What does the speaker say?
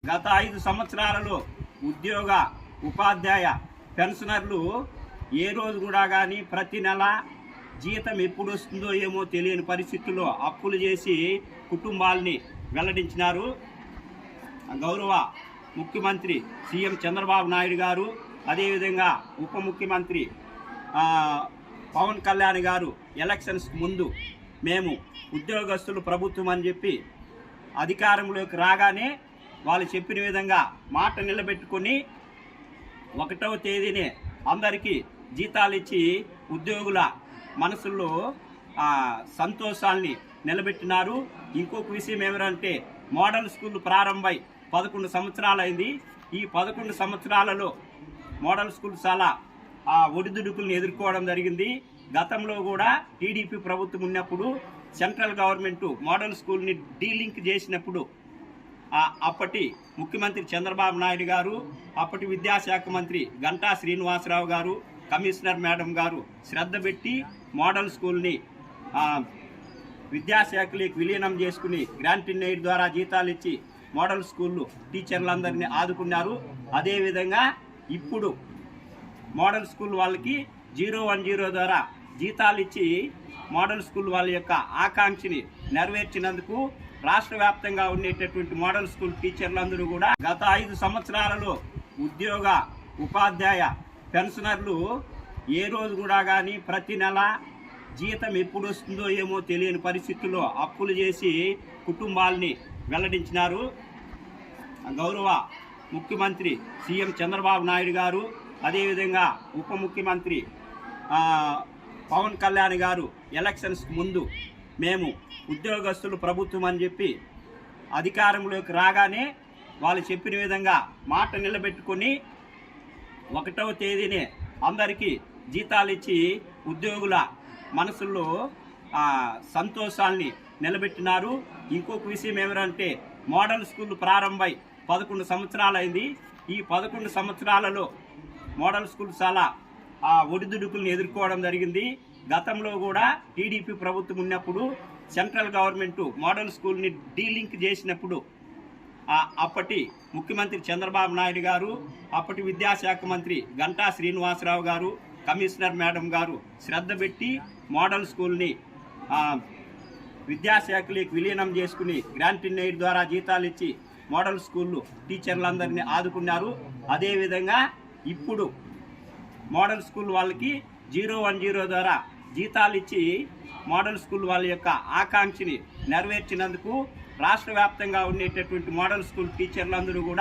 గత 5 సంవత్సరాలలో ఉద్యోగ ఉపాధ్యాయ పెన్షనర్లు ఏ రోజు కూడా కానీ ప్రతి నెల జీతం ఎప్పుడు వస్తుందో ఏమో తెలియని పరిస్థితుల్లో అప్పులు చేసి కుటుంబాలని వెల్లడించినారు. గౌరవ ముఖ్యమంత్రి సీఎం చంద్రబాబు నాయుడు గారు, అదేవిధంగా ఉప ముఖ్యమంత్రి పవన్ కళ్యాణ్ గారు ఎలక్షన్స్కి ముందు మేము ఉద్యోగస్తులు ప్రభుత్వం అని చెప్పి అధికారంలోకి రాగానే వాళ్ళు చెప్పిన విధంగా మాట నిలబెట్టుకొని 1వ తేదీనే అందరికీ జీతాలు ఇచ్చి ఉద్యోగుల మనసుల్లో సంతోషాల్ని నిలబెట్టినారు. ఇంకొక విషయం ఏమిటంటే మోడల్ స్కూల్ ప్రారంభమై 11 సంవత్సరాలైంది. ఈ 11 సంవత్సరాలలో మోడల్ స్కూల్ చాలా ఒడిదుడుకులను ఎదుర్కోవడం జరిగింది. గతంలో కూడా టీడీపీ ప్రభుత్వం ఉన్నప్పుడు సెంట్రల్ గవర్నమెంట్ మోడల్ స్కూల్ని డీలింక్ చేసినప్పుడు అప్పటి ముఖ్యమంత్రి చంద్రబాబు నాయుడు గారు, అప్పటి విద్యాశాఖ మంత్రి గంటా శ్రీనివాసరావు గారు, కమిషనర్ మేడం గారు శ్రద్ధ పెట్టి మోడల్ స్కూల్ని విద్యాశాఖలోకి విలీనం చేసుకుని గ్రాంట్ ఇన్ ఎయిడ్ ద్వారా జీతాలు ఇచ్చి మోడల్ స్కూళ్ళు టీచర్లందరినీ ఆదుకున్నారు. అదేవిధంగా ఇప్పుడు మోడల్ స్కూల్ వాళ్ళకి 010 ద్వారా జీతాలు ఇచ్చి మోడల్ స్కూల్ వాళ్ళ యొక్క ఆకాంక్షని నెరవేర్చినందుకు రాష్ట్ర వ్యాప్తంగా ఉండేటటువంటి మోడల్ స్కూల్ టీచర్లందరూ కూడా గత 5 సంవత్సరాలలో ఉద్యోగ ఉపాధ్యాయ పెన్షనర్లు ఏ రోజు కూడా కానీ ప్రతి నెల జీతం ఎప్పుడు వస్తుందో ఏమో తెలియని పరిస్థితుల్లో అప్పులు చేసి కుటుంబాలని వెల్లడించినారు. గౌరవ ముఖ్యమంత్రి సీఎం చంద్రబాబు నాయుడు గారు, అదేవిధంగా ఉప ముఖ్యమంత్రి పవన్ కళ్యాణ్ గారు ఎలక్షన్స్కి ముందు మేము ఉద్యోగస్తులు ప్రభుత్వం అని చెప్పి అధికారంలోకి రాగానే వాళ్ళు చెప్పిన విధంగా మాట నిలబెట్టుకొని 1వ తేదీనే అందరికీ జీతాలు ఇచ్చి ఉద్యోగుల మనసుల్లో సంతోషాల్ని నిలబెట్టినారు. ఇంకొక విషయం ఏమిటంటే మోడల్ స్కూల్ ప్రారంభమై 11 సంవత్సరాలైంది. ఈ 11 సంవత్సరాలలో మోడల్ స్కూల్ చాలా ఒడిదుడుకులను ఎదుర్కోవడం జరిగింది. గతంలో కూడా టీడీపీ ప్రభుత్వం ఉన్నప్పుడు సెంట్రల్ గవర్నమెంట్ మోడల్ స్కూల్ని డీలింక్ చేసినప్పుడు అప్పటి ముఖ్యమంత్రి చంద్రబాబు నాయుడు గారు, అప్పటి విద్యాశాఖ మంత్రి గంటా శ్రీనివాసరావు గారు, కమిషనర్ మేడం గారు శ్రద్ధ పెట్టి మోడల్ స్కూల్ని విద్యాశాఖలోకి విలీనం చేసుకుని గ్రాంట్ ఇన్ ఎయిడ్ ద్వారా జీతాలు ఇచ్చి మోడల్ స్కూళ్ళు టీచర్లందరినీ ఆదుకున్నారు. అదేవిధంగా ఇప్పుడు మోడల్ స్కూల్ వాళ్ళకి 010 ద్వారా జీతాలు ఇచ్చి మోడల్ స్కూల్ వాళ్ళ యొక్క ఆకాంక్షని నెరవేర్చినందుకు రాష్ట్ర వ్యాప్తంగా ఉండేటటువంటి మోడల్ స్కూల్ టీచర్లందరూ కూడా